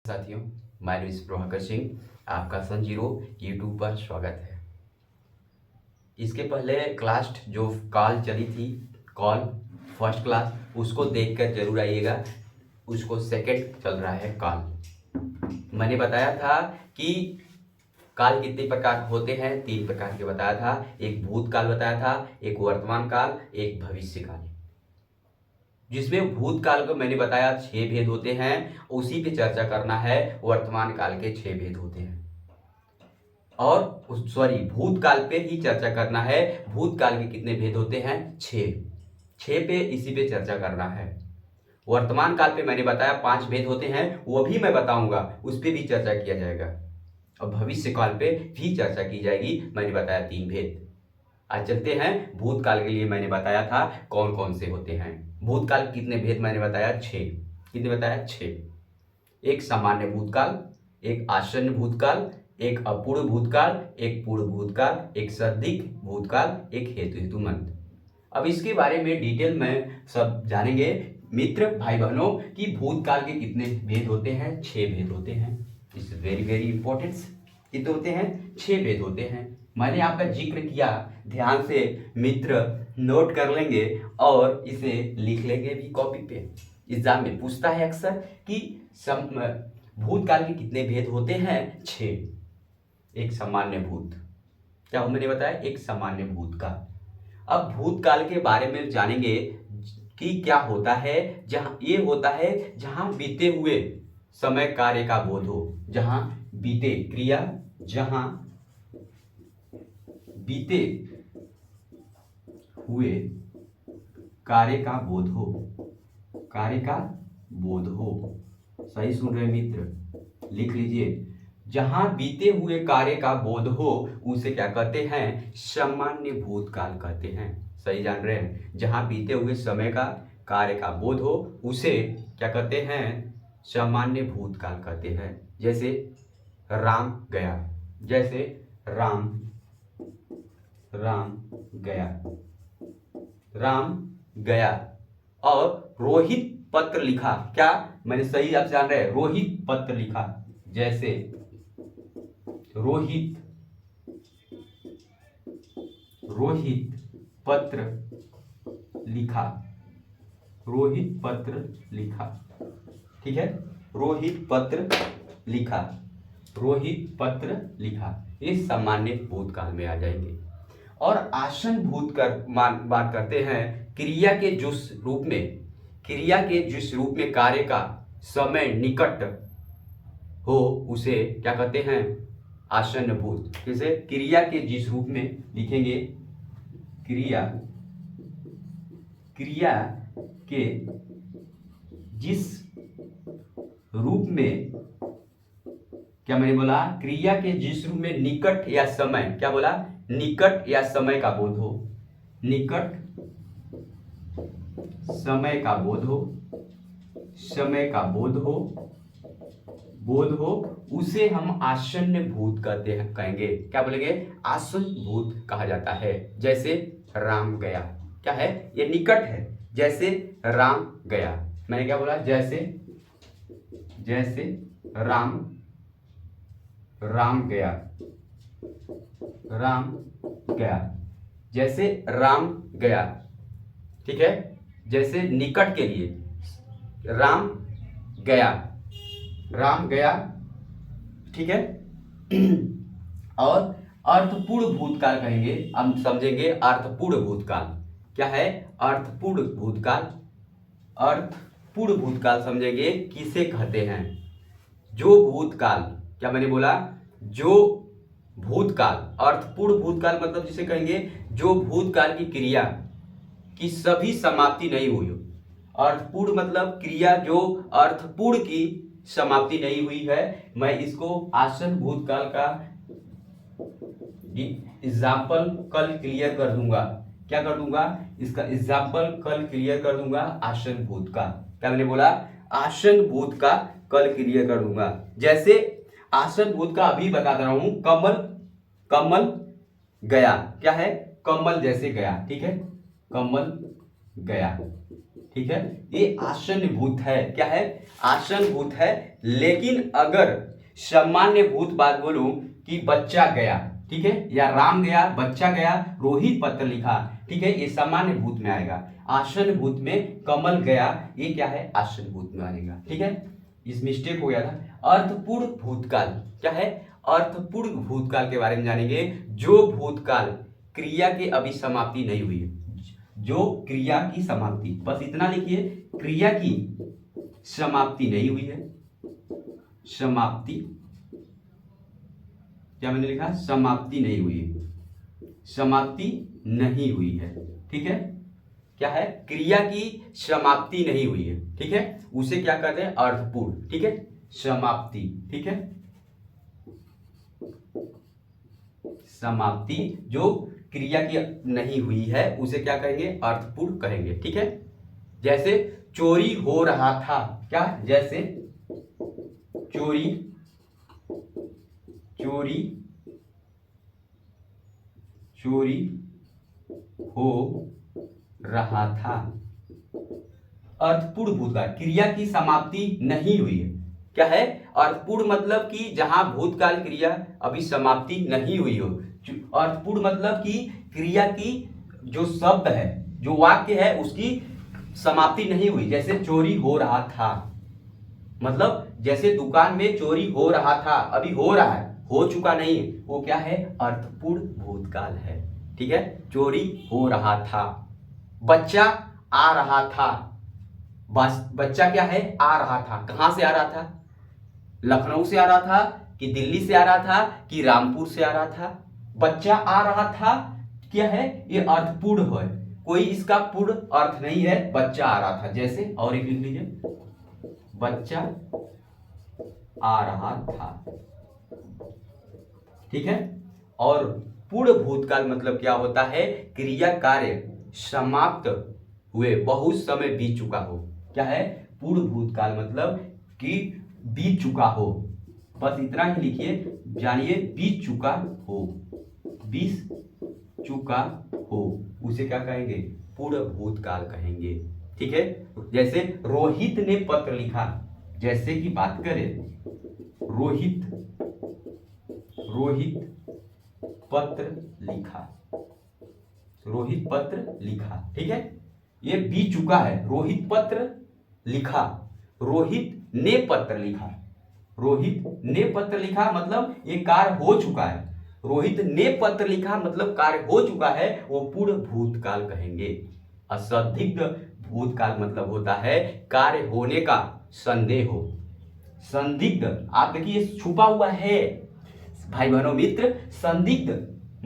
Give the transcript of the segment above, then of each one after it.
साथियों, मैं नेम प्रभाकर सिंह, आपका सन जीरो यूट्यूब पर स्वागत है। इसके पहले क्लास जो कॉल चली थी, कॉल फर्स्ट क्लास, उसको देखकर जरूर आइएगा। उसको सेकंड चल रहा है कॉल। मैंने बताया था कि काल कितने प्रकार होते हैं, 3 प्रकार के बताया था। एक भूतकाल बताया था, एक वर्तमान काल, एक भविष्य काल। जिसमें भूतकाल को मैंने बताया 6 भेद होते हैं, उसी पे चर्चा करना है। वर्तमान काल के 6 भेद होते हैं और भूतकाल पे ही चर्चा करना है। भूतकाल के कितने भेद होते हैं? 6 पे इसी पे चर्चा करना है। वर्तमान काल पे मैंने बताया 5 भेद होते हैं, वो भी मैं बताऊंगा, उस पे भी चर्चा किया जाएगा। और भविष्य काल पे भी चर्चा की जाएगी, मैंने बताया 3 भेद। आज चलते हैं। भूतकाल के लिए मैंने बताया था कौन कौन से होते हैं। भूतकाल कितने भेद मैंने बताया? 6। कितने बताया? 6। एक सामान्य भूतकाल, एक आसन्न भूतकाल, एक अपूर्ण भूतकाल, एक पूर्ण भूतकाल, एक सदीक भूतकाल, एक हेतुमंत। अब इसके बारे में डिटेल में सब जानेंगे मित्र भाई बहनों कि भूतकाल के कितने भेद होते हैं। 6 भेद होते हैं। It's very very important. कितने होते हैं? 6 भेद होते हैं। मैंने आपका जिक्र किया, ध्यान से मित्र नोट कर लेंगे और इसे लिख लेंगे भी कॉपी पे। एग्जाम में पूछता है अक्सर कि भूतकाल के कितने भेद होते हैं? 6। एक सामान्य भूत, क्या मैंने बताया? एक सामान्य भूतकाल। अब भूतकाल के बारे में जानेंगे कि क्या होता है। जहां ये होता है जहां बीते हुए समय कार्य का बोध हो, जहां बीते क्रिया, जहां बीते हुए कार्य का बोध हो, कार्य का बोध हो। सही सुन रहे मित्र, लिख लीजिए। जहां बीते हुए कार्य का बोध हो उसे क्या कहते हैं? सामान्य भूतकाल कहते हैं। सही जान रहे हैं? जहां बीते हुए समय का कार्य का बोध हो उसे क्या कहते हैं? सामान्य भूतकाल कहते हैं। जैसे राम गया, जैसे राम गया, राम गया। और रोहित पत्र लिखा, क्या मैंने सही आप जान रहे हैं? रोहित पत्र लिखा, जैसे रोहित पत्र लिखा, रोहित पत्र लिखा। ठीक है, रोहित पत्र लिखा, रोहित पत्र लिखा। ये सामान्य भूतकाल में आ जाएंगे। और आसन्न भूतकाल बात करते हैं क्रिया के जिस रूप में, क्रिया के जिस रूप में कार्य का समय निकट हो उसे क्या कहते हैं? आसन्न भूत। जैसे क्रिया के जिस रूप में लिखेंगे, क्रिया के जिस रूप में, क्या मैंने बोला? क्रिया के जिस रूप में निकट या समय, क्या बोला? निकट या समय का बोध हो, निकट समय का बोध हो, समय का बोध हो, उसे हम आसन्न भूत कहते हैं, कहेंगे। क्या बोलेंगे? आसन्न भूत कहा जाता है। जैसे राम गया, क्या है? ये निकट है। जैसे राम गया, मैंने क्या बोला? जैसे राम गया, राम गया, जैसे राम गया। ठीक है, जैसे निकट के लिए राम गया, ठीक है। और अर्थपूर्ण भूतकाल कहेंगे, हम समझेंगे अर्थपूर्ण भूतकाल। क्या है अर्थपूर्ण भूतकाल? अर्थपूर्ण भूतकाल समझेंगे किसे कहते हैं? जो भूतकाल, क्या मैंने बोला? जो भूतकाल, अर्थपूर्ण भूतकाल मतलब जिसे कहेंगे जो भूतकाल की क्रिया की सभी समाप्ति नहीं हुई हो। अर्थपूर्ण मतलब क्रिया जो अर्थपूर्ण की समाप्ति नहीं हुई है। मैं इसको आसन्न भूतकाल का एग्जाम्पल कल क्लियर कर दूंगा। क्या कर दूंगा? इसका एग्जाम्पल कल क्लियर कर दूंगा। आसन्न भूत का, क्या मैंने बोला? आसन्न भूत का कल क्लियर कर दूंगा। जैसे आसन्न भूत का अभी बता रहा हूं, कमल गया, क्या है? कमल जैसे गया, ठीक है, कमल गया, ठीक है, ये आसन्न भूत है। क्या है? आसन्न भूत है। लेकिन अगर सामान्य भूत बात बोलूं कि बच्चा गया, ठीक है, या राम गया, बच्चा गया, रोहित पत्र लिखा, ठीक है, ये सामान्य भूत में आएगा। आसन्न भूत में कमल गया, ये क्या है? आसन्न भूत में आएगा। ठीक है, इस मिस्टेक हो गया था। अर्थपूर्ण भूतकाल क्या है? अर्थपूर्ण भूतकाल के बारे में जानेंगे। जो भूतकाल क्रिया की अभी समाप्ति नहीं हुई है, जो क्रिया की समाप्ति, बस इतना लिखिए, क्रिया की समाप्ति नहीं हुई है। समाप्ति, क्या मैंने लिखा? समाप्ति नहीं हुई है। समाप्ति नहीं हुई है। ठीक है, क्या है? क्रिया की समाप्ति नहीं हुई है। ठीक है, उसे क्या कहते हैं? अर्थपूर्ण। ठीक है, समाप्ति। ठीक है, समाप्ति जो क्रिया की नहीं हुई है उसे क्या कहेंगे? अर्थपूर्ण कहेंगे। ठीक है, जैसे चोरी हो रहा था। क्या? जैसे चोरी चोरी चोरी हो रहा था। अर्थपूर्ण भूतकाल, क्रिया की समाप्ति नहीं हुई है। क्या है? अर्थपूर्ण मतलब कि जहां भूतकाल क्रिया अभी समाप्ति नहीं हुई हो। अर्थपूर्ण मतलब कि क्रिया की जो शब्द है, जो वाक्य है, उसकी समाप्ति नहीं हुई। जैसे चोरी हो रहा था, मतलब जैसे दुकान में चोरी हो रहा था, अभी हो रहा है, हो चुका नहीं है, वो क्या है? अर्थपूर्ण भूतकाल है। ठीक है, चोरी हो रहा था। बच्चा आ रहा था। बच्चा क्या है? आ रहा था। कहां से आ रहा था? लखनऊ से आ रहा था कि दिल्ली से आ रहा था कि रामपुर से आ रहा था? बच्चा आ रहा था क्या है? ये अर्थपूर्ण है, कोई इसका पूर्ण अर्थ नहीं है। बच्चा आ रहा था, जैसे और एक लिख लीजिए, बच्चा आ रहा था। ठीक है, और पूर्ण भूतकाल मतलब क्या होता है? क्रिया कार्य समाप्त हुए बहुत समय बीत चुका हो। क्या है? पूर्ण भूतकाल मतलब कि बीत चुका हो। बस इतना ही लिखिए, जानिए, बीत चुका हो। बीत चुका हो उसे क्या कहेंगे? पूर्ण भूतकाल कहेंगे। ठीक है, जैसे रोहित ने पत्र लिखा, जैसे कि बात करें, रोहित पत्र लिखा, रोहित पत्र लिखा। ठीक है, ये बीत चुका है। रोहित पत्र लिखा, रोहित ने पत्र लिखा। रोहित ने पत्र लिखा मतलब ये कार्य हो चुका है। रोहित ने पत्र लिखा मतलब कार्य हो चुका है, वो पूर्ण भूतकाल कहेंगे। असंदिग्ध भूतकाल मतलब होता है कार्य होने का संदेह हो। संदिग्ध, आप देखिए छुपा हुआ है भाई बहनों मित्र। संदिग्ध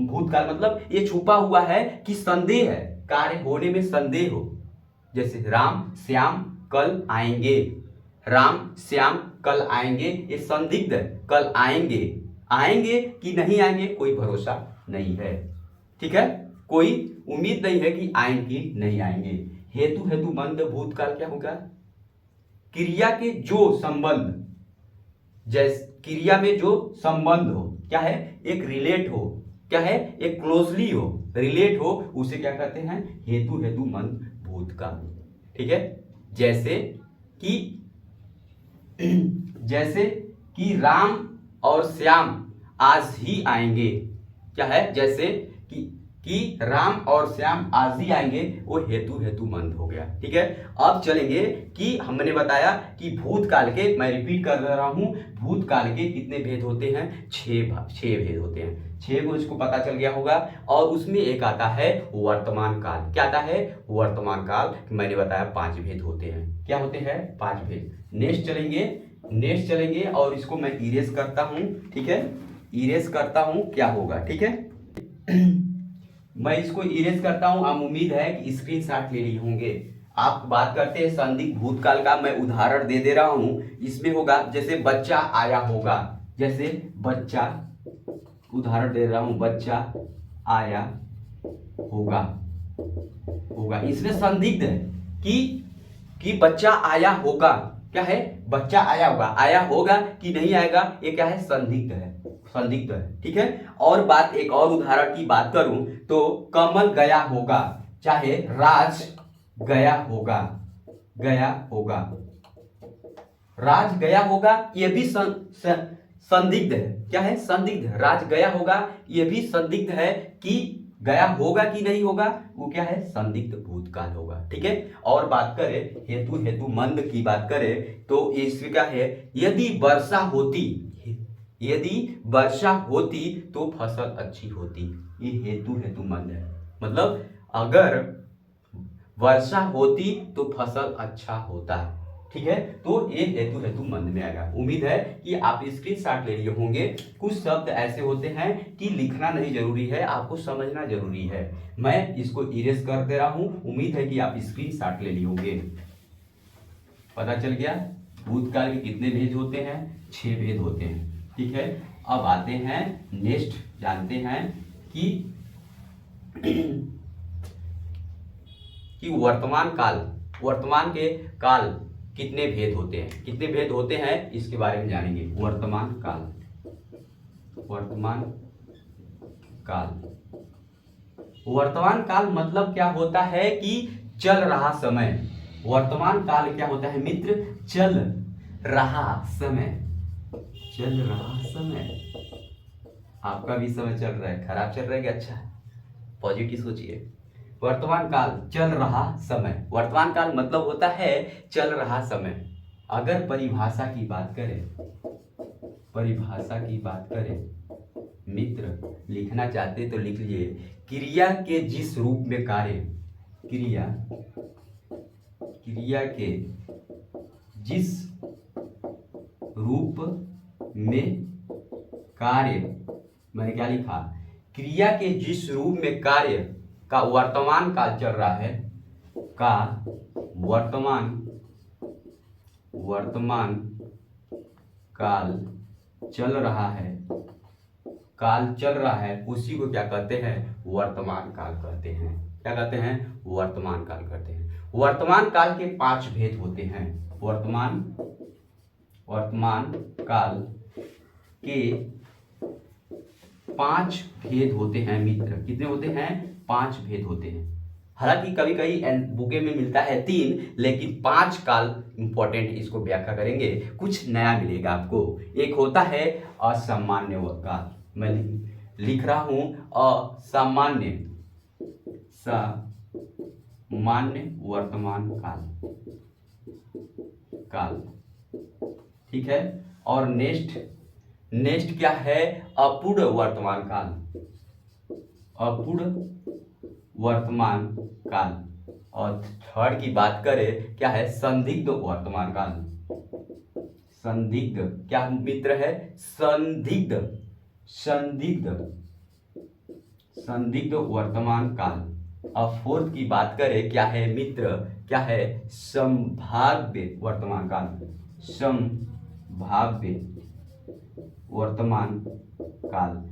भूतकाल मतलब ये छुपा हुआ है कि संदेह है, कार्य होने में संदेह हो। जैसे राम श्याम कल आएंगे। राम श्याम कल आएंगे, ये संदिग्ध है। कल आएंगे, आएंगे कि नहीं आएंगे कोई भरोसा नहीं है। ठीक है, कोई उम्मीद नहीं है कि आएंगे कि नहीं आएंगे। हेतु हेतुमंद भूतकाल क्या होगा? क्रिया के जो संबंध, जैसे क्रिया में जो संबंध हो, क्या है? एक रिलेट हो, क्या है? एक क्लोजली हो, रिलेट हो, उसे क्या कहते हैं? हेतु हेतुमंद भूतकाल। ठीक है, जैसे कि राम और श्याम आज ही आएंगे। क्या है? जैसे कि राम और श्याम आज ही आएंगे, वो हेतु हेतुमंद हो गया। ठीक है, अब चलेंगे कि हमने बताया कि भूतकाल के, मैं रिपीट कर रहा हूं, भूतकाल के कितने भेद होते हैं? 6 भेद होते हैं। 6 को इसको पता चल गया होगा। और उसमें एक आता है वर्तमान काल। क्या आता है? वर्तमान काल। मैंने बताया 5 भेद होते हैं। क्या होते हैं? 5 भेद। नेक्स्ट चलेंगे और इसको मैं इरेज करता हूं। ठीक है, इरेज करता हूं, क्या होगा? ठीक है मैं इसको इरेज करता हूं। आप उम्मीद है कि स्क्रीनशॉट ले लिए होंगे। आप बात करते हैं संदिग्ध भूतकाल का, मैं उदाहरण दे रहा हूं। इसमें होगा जैसे बच्चा आया होगा, जैसे बच्चा, उदाहरण दे रहा हूं, बच्चा आया होगा। इसमें संदिग्ध है कि बच्चा आया होगा। क्या है? बच्चा आया होगा कि नहीं आएगा, ये क्या है? संदिग्ध है। ठीक है, और बात, एक और उदाहरण की बात करूं तो कमल गया होगा, चाहे राज गया होगा। गया होगा। राज गया होगा ये भी संदिग्ध है। क्या है? संदिग्ध। राज गया होगा ये भी संदिग्ध है कि गया होगा कि नहीं होगा, वो क्या है? संदिग्ध भूतकाल होगा। ठीक है। और बात करें हेतु मंद की बात करें तो इसमें क्या है? यदि वर्षा होती, यदि वर्षा होती तो फसल अच्छी होती। ये हेतु मंद है। मतलब अगर वर्षा होती तो फसल अच्छा होता। ठीक है। तो ये हेतु मंद में आएगा। उम्मीद है कि आप स्क्रीनशॉट ले लिए होंगे। कुछ शब्द ऐसे होते हैं कि लिखना नहीं जरूरी है, आपको समझना जरूरी है। मैं इसको इरेज कर दे रहा हूं। उम्मीद है कि आप स्क्रीनशॉट ले लिए होंगे। पता चल गया भूतकाल के कितने भेद होते हैं? 6 भेद होते हैं। ठीक है। अब आते हैं नेक्स्ट, जानते हैं कि वर्तमान के काल कितने भेद होते हैं? कितने भेद होते हैं इसके बारे में जानेंगे। वर्तमान काल मतलब क्या होता है कि चल रहा समय। वर्तमान काल क्या होता है मित्र? चल रहा समय। आपका भी समय चल रहा है, खराब चल रहा है कि अच्छा? पॉजिटिव सोचिए। वर्तमान काल चल रहा समय। वर्तमान काल मतलब होता है चल रहा समय। अगर परिभाषा की बात करें मित्र, लिखना चाहते तो लिख लीजिए। क्रिया के जिस रूप में कार्य, क्रिया के जिस रूप में कार्य, मैंने क्या लिखा? क्रिया के जिस रूप में कार्य का वर्तमान काल चल रहा है, का वर्तमान काल चल रहा है, उसी को क्या कहते हैं? वर्तमान काल कहते हैं। क्या कहते हैं? वर्तमान काल कहते हैं। वर्तमान काल के 5 भेद होते हैं। वर्तमान काल के 5 भेद होते हैं मित्र। कितने होते हैं? 5 भेद होते हैं। हालांकि कभी कभी बुके में मिलता है 3, लेकिन 5 काल इंपॉर्टेंट, इसको व्याख्या करेंगे, कुछ नया मिलेगा आपको। एक होता है असामान्य काल, मैं लिख रहा हूं असामान्य वर्तमान काल। ठीक है। और नेक्स्ट क्या है? अपूर्ण वर्तमान काल। और थर्ड की बात करें क्या है? संदिग्ध वर्तमान काल। संदिग्ध क्या मित्र है? संदिग्ध वर्तमान काल। अब फोर्थ की बात करें क्या है मित्र? क्या है? संभाव्य वर्तमान काल। संभाव्य वर्तमान काल।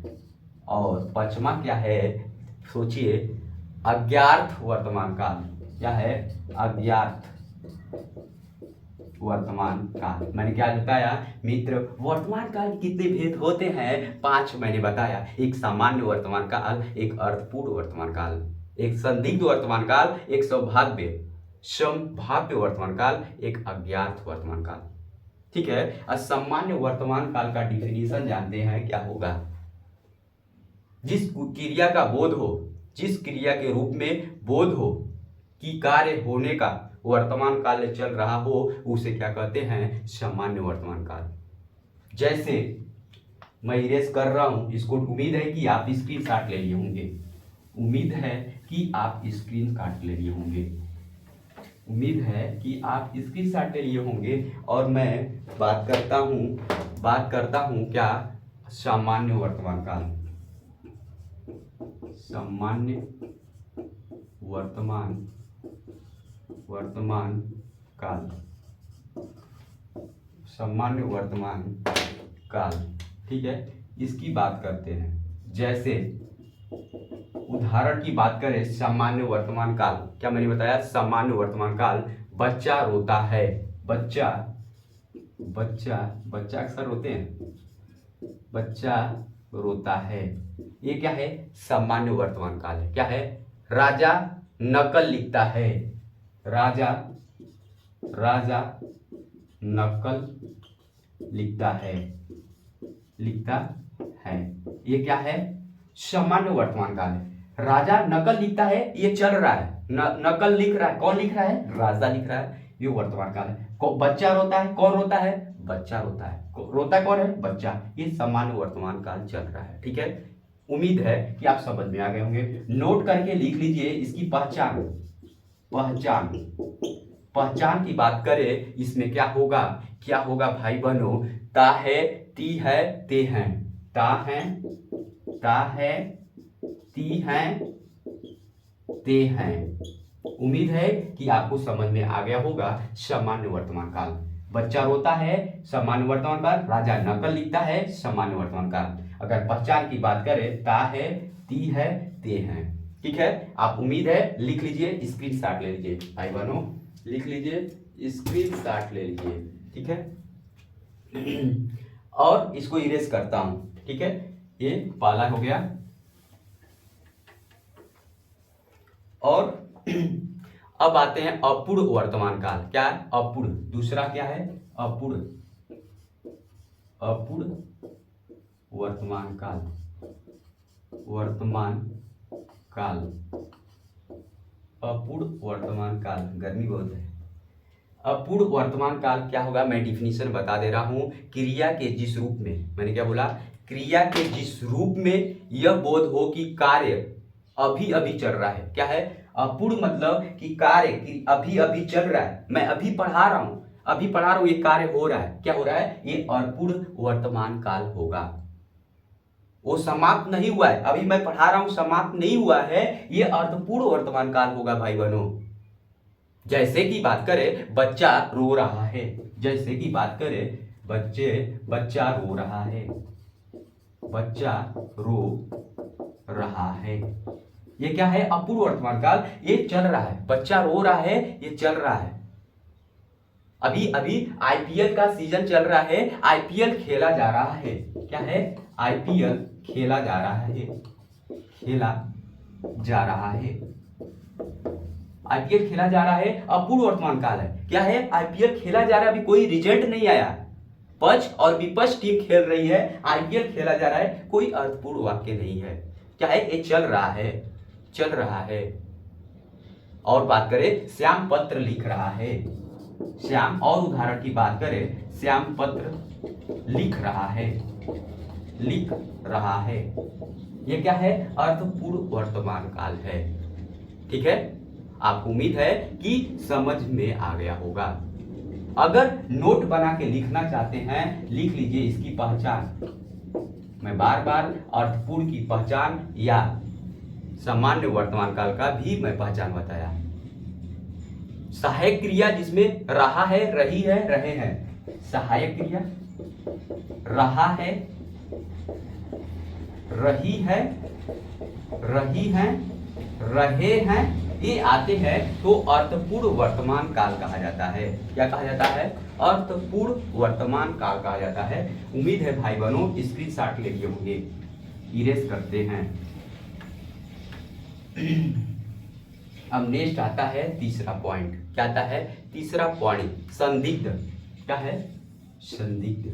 और पांचवा क्या है? सोचिए, अज्ञात वर्तमान काल। क्या है? अज्ञात वर्तमान काल। मैंने क्या बताया मित्र? वर्तमान काल कितने भेद होते हैं? 5 मैंने बताया। एक सामान्य वर्तमान काल, एक अर्थपूर्ण वर्तमान काल, एक संदिग्ध वर्तमान काल, एक संभाव्य वर्तमान काल, एक अज्ञात वर्तमान काल। ठीक है। असामान्य वर्तमान काल का डिफिनीशन जानते हैं क्या होगा? जिस क्रिया का बोध हो, जिस क्रिया के रूप में बोध हो कि कार्य होने का वर्तमान काल चल रहा हो, उसे क्या कहते हैं? सामान्य वर्तमान काल। जैसे मैं इरेज कर रहा हूं इसको, उम्मीद है कि आप स्क्रीनशॉट ले लिए होंगे। और मैं बात करता हूं क्या? सामान्य वर्तमान काल। सामान्य वर्तमान काल। ठीक है। इसकी बात करते हैं। जैसे उदाहरण की बात करें सामान्य वर्तमान काल, क्या मैंने बताया? सामान्य वर्तमान काल, बच्चा रोता है। बच्चा अक्सर रोते हैं। बच्चा रोता है, ये क्या है? सामान्य वर्तमान काल है। क्या है? राजा नकल लिखता है। राजा राजा नकल लिखता है, ये क्या है, सामान्य वर्तमान काल है। राजा नकल लिखता है, ये चल रहा है, नकल लिख रहा है, कौन लिख रहा है, राजा लिख रहा है, ये वर्तमान काल है। बच्चा रोता है, कौन रोता है, बच्चा रोता है, रोता कौन है, बच्चा, ये सामान्य वर्तमान काल चल रहा है। ठीक है, उम्मीद है कि आप समझ में आ गए होंगे। नोट करके लिख लीजिए इसकी पहचान की बात करें, इसमें क्या होगा भाई बहनों, ता है, ती है, ते हैं, ता है, ती हैं, ते हैं। उम्मीद है कि आपको समझ में आ गया होगा। सामान्य वर्तमान काल, बच्चा रोता है, सामान्य वर्तमान काल, राजा नकल लिखता है, सामान्य वर्तमान काल। अगर पहचान की बात करें, ता है, ती है, ते हैं। ठीक है, आप उम्मीद है लिख लीजिए, स्क्रीनशॉट ले लीजिए भाई बहनों, लिख लीजिए, स्क्रीनशॉट ले लीजिए। ठीक है, और इसको इरेज करता हूं। ठीक है, ये पहला हो गया। और अब आते हैं अपूर्ण वर्तमान काल। क्या है, अपूर्ण, दूसरा क्या है, अपूर्ण वर्तमान काल, अपूर्ण वर्तमान काल, गर्मी बहुत है। अपूर्ण वर्तमान काल क्या होगा, मैं डिफिनीशन बता दे रहा हूं। क्रिया के जिस रूप में, मैंने क्या बोला, क्रिया के जिस रूप में यह बोध हो कि कार्य अभी अभी चल रहा है। क्या है, अपूर्ण मतलब कि कार्य अभी अभी चल रहा है, मैं अभी पढ़ा रहा हूं, ये कार्य हो रहा है। क्या हो रहा है, ये अपूर्ण वर्तमान काल होगा। वो समाप्त नहीं हुआ है, अभी मैं पढ़ा रहा हूं, समाप्त नहीं हुआ है, ये अर्थपूर्ण वर्तमान काल होगा भाई बहनों। जैसे कि बात करें, बच्चा रो रहा है, जैसे कि बात करें, बच्चा रो रहा है, ये क्या है, अपूर्ण वर्तमान काल, ये चल रहा है, बच्चा रो रहा है, ये चल रहा है। अभी अभी आईपीएल का सीजन चल रहा है, आईपीएल खेला जा रहा है। क्या है, आईपीएल खेला जा रहा है, आईपीएल खेला जा रहा है, अपूर्ण वर्तमान काल है। क्या है, आईपीएल खेला जा रहा है, अभी कोई रिजल्ट नहीं आया, पक्ष और विपक्ष टीम खेल रही है, आईपीएल खेला जा रहा है, कोई अर्थपूर्ण वाक्य नहीं है। क्या है, ये चल रहा है। और बात करें, श्याम पत्र लिख रहा है, श्याम, और उदाहरण की बात करें, श्याम पत्र लिख रहा है, ये क्या है, अर्थपूर्ण वर्तमान काल है। ठीक है, आपको उम्मीद है कि समझ में आ गया होगा। अगर नोट बना के लिखना चाहते हैं, लिख लीजिए इसकी पहचान। मैं बार बार अर्थपूर्ण की पहचान या सामान्य वर्तमान काल का भी मैं पहचान बताया। सहायक क्रिया जिसमें रहा है, रही है, रहे हैं, सहायक क्रिया, रहा है, रही है, रहे हैं, ये आते हैं तो अर्थपूर्ण वर्तमान काल कहा जाता है। क्या कहा जाता है, अर्थपूर्ण वर्तमान काल कहा जाता है। उम्मीद है भाई बहनों स्क्रीनशॉट ले लिए होंगे। इरेज करते हैं। अब नेक्स्ट आता है तीसरा पॉइंट। क्या आता है, तीसरा पॉइंट, संदिग्ध। क्या है, संदिग्ध।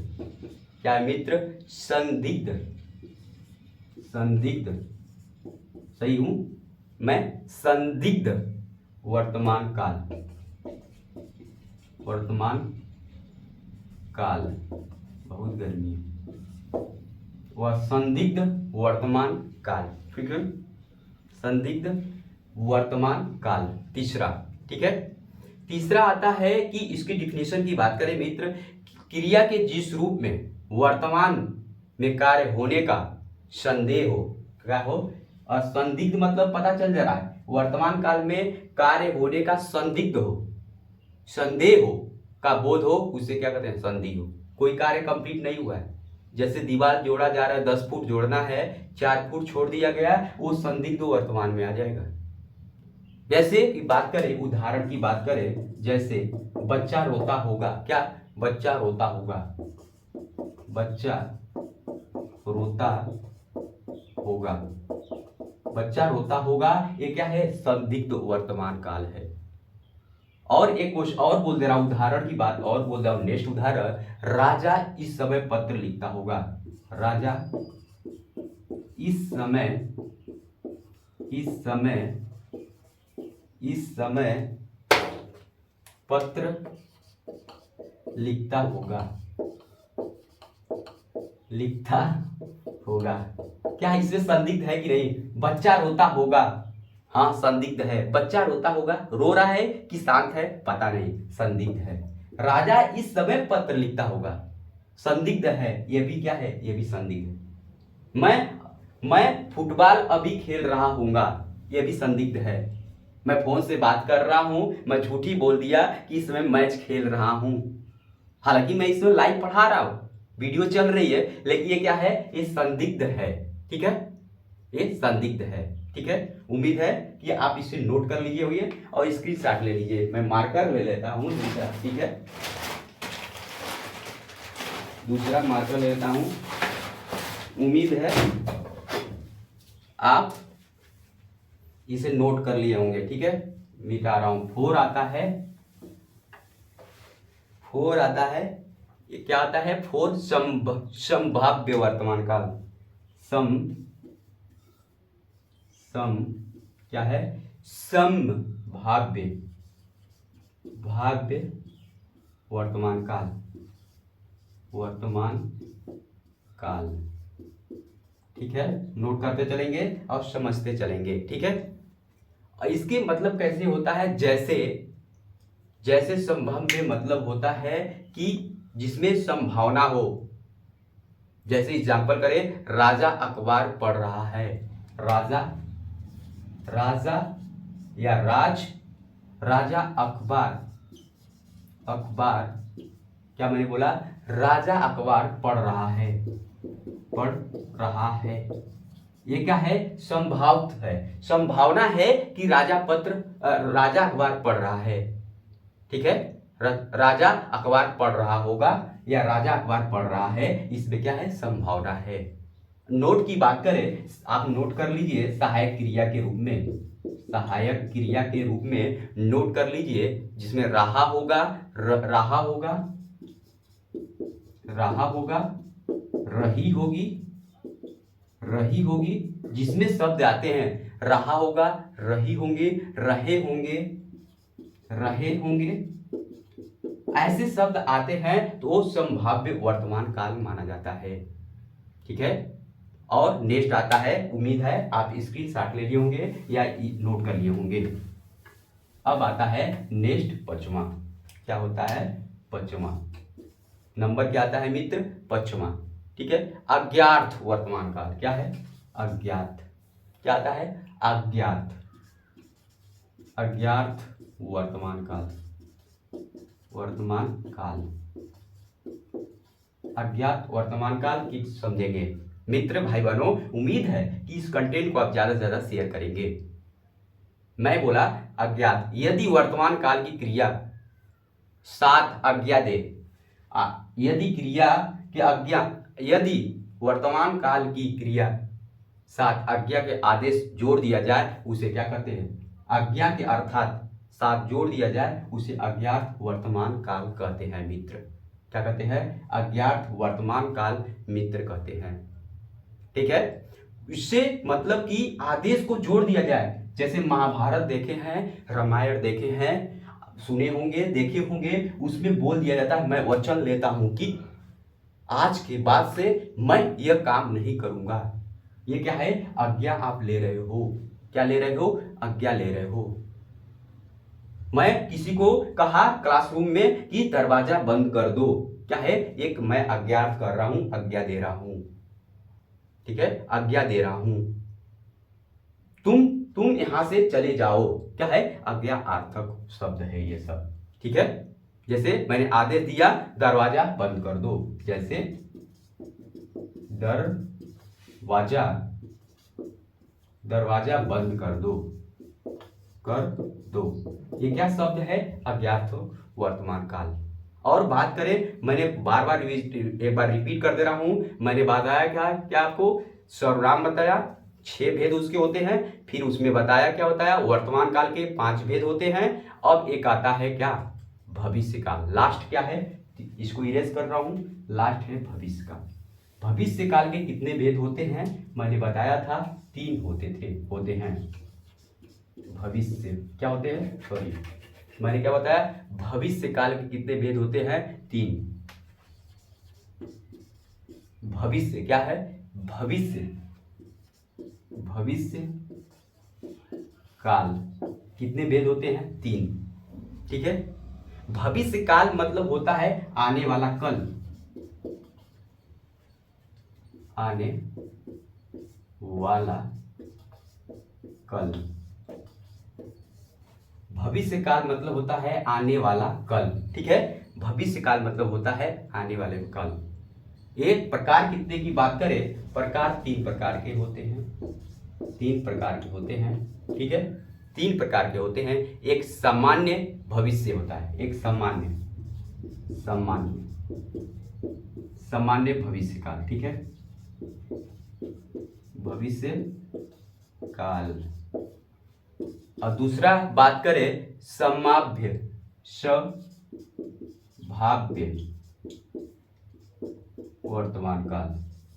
क्या है मित्र, संदिग्ध, सही हूं मैं, संदिग्ध वर्तमान काल, बहुत गर्मी है, वह संदिग्ध वर्तमान काल। ठीक है, संदिग्ध वर्तमान काल तीसरा। ठीक है, तीसरा आता है कि इसकी डिफिनेशन की बात करें मित्र, क्रिया के जिस रूप में वर्तमान में कार्य होने का संदेह हो, क्या हो, और संदिग्ध मतलब पता चल जा रहा है, वर्तमान काल में कार्य होने का संदिग्ध हो, संदेह हो का बोध हो, उसे क्या कहते हैं, संदिग्ध हो। कोई कार्य कंप्लीट नहीं हुआ है, जैसे दीवार जोड़ा जा रहा है, 10 फुट जोड़ना है, 4 फुट छोड़ दिया गया, वो संदिग्ध वर्तमान में आ जाएगा। जैसे कि बात करें, उदाहरण की बात करें, जैसे बच्चा रोता होगा। क्या, बच्चा रोता होगा, बच्चा रोता होगा, ये क्या है, संदिग्ध वर्तमान काल है। और एक क्वेश्चन और बोल दे रहा हूं, उदाहरण की बात और बोल रहा हूं। नेक्स्ट उदाहरण, राजा इस समय पत्र लिखता होगा। राजा इस समय पत्र लिखता होगा। क्या इससे संदिग्ध है कि नहीं? बच्चा रोता होगा, हाँ संदिग्ध है। बच्चा रोता होगा, रो रहा है कि शांत है, पता नहीं, संदिग्ध है। राजा इस समय पत्र लिखता होगा, संदिग्ध है, ये भी क्या है? ये भी संदिग्ध है। मैं फुटबॉल अभी खेल रहा हूँगा, ये भी संदिग्ध है। मैं फोन से बात कर रहा हूं, मैं झूठी बोल दिया कि इस समय मैच खेल रहा हूं, हालांकि मैं इसमें लाइव पढ़ा रहा हूं, वीडियो चल रही है, लेकिन ये क्या है? ये संदिग्ध है। ठीक है, ये संदिग्ध है। ठीक है, उम्मीद है कि आप इसे नोट कर लीजिए हुए और स्क्रीनशॉट ले लीजिए। मैं मार्कर ले लेता हूं दूसरा। ठीक है, दूसरा मार्कर ले लेता हूं। उम्मीद है आप इसे नोट कर लिए होंगे। ठीक है, मिटा रहा हूं। 4 आता है, ये क्या आता है? 4 संभाव्य वर्तमान काल। क्या है? संभाव्य वर्तमान काल। ठीक है, नोट करते चलेंगे और समझते चलेंगे। ठीक है, इसके मतलब कैसे होता है? जैसे संभाव्य मतलब होता है कि जिसमें संभावना हो। जैसे एग्जाम्पल करें, राजा अखबार पढ़ रहा है। राजा या राजा अखबार क्या मैंने बोला? राजा अखबार पढ़ रहा है। ये क्या है? संभावित है, संभावना है कि राजा अखबार पढ़ रहा है। ठीक है, राजा अखबार पढ़ रहा होगा या राजा अखबार पढ़ रहा है, इसमें क्या है? संभावना है। नोट की बात करें, आप नोट कर लीजिए सहायक क्रिया के रूप में नोट कर लीजिए, जिसमें रहा होगा, रही होगी, जिसमें शब्द आते हैं रहा होगा, रही होंगे, रहे होंगे, ऐसे शब्द आते हैं तो वो संभाव्य वर्तमान काल माना जाता है। ठीक है, और नेक्स्ट आता है, उम्मीद है आप स्क्रीनशॉट ले लिए होंगे या नोट कर लिए होंगे। अब आता है नेक्स्ट पांचवा। क्या होता है? पांचवा नंबर क्या आता है मित्र? पांचवा। ठीक है, अज्ञात वर्तमान काल। क्या है? अज्ञात। क्या आता है? अज्ञात वर्तमान काल। अज्ञात वर्तमान काल की समझेंगे मित्र भाई बहनों। उम्मीद है कि इस कंटेंट को आप ज्यादा से ज्यादा शेयर करेंगे। मैं बोला अज्ञात, यदि वर्तमान काल की क्रिया 7 आज्ञा दे, यदि वर्तमान काल की क्रिया 7 आज्ञा के आदेश जोड़ दिया जाए, उसे क्या कहते हैं? आज्ञा के अर्थात 7 जोड़ दिया जाए, उसे अज्ञात वर्तमान काल कहते हैं मित्र। क्या कहते हैं? अज्ञात वर्तमान काल मित्र कहते हैं। ठीक है, इससे मतलब कि आदेश को जोड़ दिया जाए। जैसे महाभारत देखे हैं, रामायण देखे हैं, सुने होंगे, देखे होंगे, उसमें बोल दिया जाता है मैं वचन लेता हूं कि आज के बाद से मैं यह काम नहीं करूंगा। ये क्या है? आज्ञा आप ले रहे हो। क्या ले रहे हो? आज्ञा ले रहे हो। मैं किसी को कहा क्लासरूम में कि दरवाजा बंद कर दो, क्या है? एक मैं अज्ञात कर रहा हूं, आज्ञा दे रहा हूं। ठीक है, आज्ञा दे रहा हूं। तुम यहां से चले जाओ, क्या है? आज्ञार्थक शब्द है ये सब। ठीक है, जैसे मैंने आदेश दिया दरवाजा बंद कर दो, जैसे दरवाजा बंद कर दो, ये क्या शब्द है? अज्ञात वर्तमान काल। और बात करें, मैंने बार एक बार रिपीट कर दे रहा हूं, मैंने बताया क्या आपको? सर्वनाम बताया, 6 भेद उसके होते हैं। फिर उसमें बताया क्या होता है, वर्तमान काल के 5 भेद होते हैं। अब एक आता है क्या, भविष्य काल। लास्ट क्या है, इसको इरेज कर रहा हूं, लास्ट है भविष्य काल। भविष्य काल के कितने भेद होते हैं, मैंने बताया था 3 होते हैं। भविष्य क्या होते हैं, सॉरी मैंने क्या बताया, भविष्य काल के कितने भेद होते हैं, 3। भविष्य क्या है, भविष्य काल कितने भेद होते हैं, 3। ठीक है, भविष्य काल मतलब होता है आने वाला कल, आने वाला कल। भविष्य काल मतलब होता है आने वाला कल। ठीक है, भविष्य काल मतलब होता है आने वाले कल। एक प्रकार कितने की बात करें, प्रकार 3 प्रकार के होते हैं। 3 प्रकार के होते हैं। ठीक है, 3 प्रकार के होते हैं। एक सामान्य भविष्य होता है, एक सामान्य भविष्य काल। ठीक है, भविष्य काल। और दूसरा बात करें संभाव्य वर्तमान काल,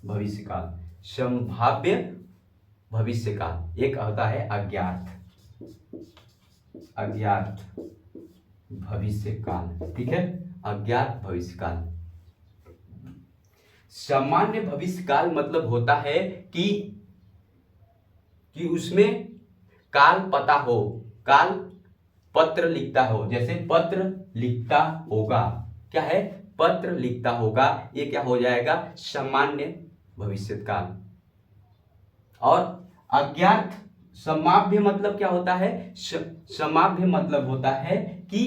भविष्य काल, संभाव्य भविष्य काल। एक होता है अज्ञात भविष्य काल। ठीक है, अज्ञात भविष्य काल। सामान्य भविष्य काल मतलब होता है कि उसमें काल पता हो, काल पत्र लिखता हो, जैसे पत्र लिखता होगा, क्या है, पत्र लिखता होगा, ये क्या हो जाएगा, सामान्य भविष्य काल। और अज्ञात संभाव्य मतलब क्या होता है, संभाव्य मतलब होता है कि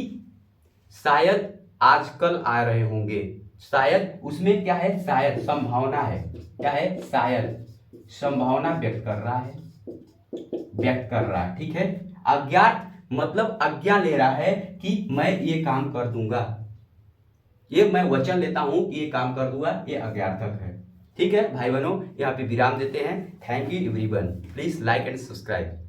शायद आजकल आ रहे होंगे, शायद, उसमें क्या है, शायद संभावना है, क्या है, शायद संभावना व्यक्त कर रहा है। ठीक है, अज्ञात मतलब आज्ञा ले रहा है कि मैं ये काम कर दूंगा, ये मैं वचन लेता हूं कि ये काम कर दूंगा, ये अज्ञातक है। ठीक है भाई बहनों, यहाँ पे विराम देते हैं। Thank you everyone, please like and subscribe.